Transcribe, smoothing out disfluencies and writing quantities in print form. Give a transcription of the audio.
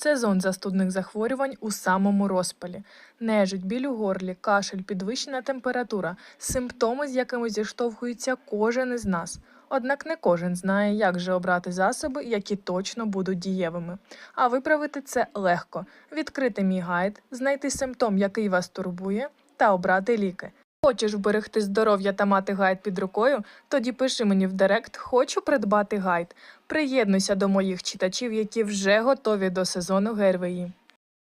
Сезон застудних захворювань у самому розпалі. Нежить, біль у горлі, кашель, підвищена температура– симптоми, з якими зіштовхується кожен із нас. Однак не кожен знає, як же обрати засоби, які точно будуть дієвими. А виправити це легко. Відкрити мій гайд, знайти симптом, який вас турбує, та обрати ліки. Хочеш вберегти здоров'я та мати гайд під рукою? Тоді пиши мені в директ «Хочу придбати гайд». Приєднуйся до моїх читачів, які вже готові до сезону ГРВІ.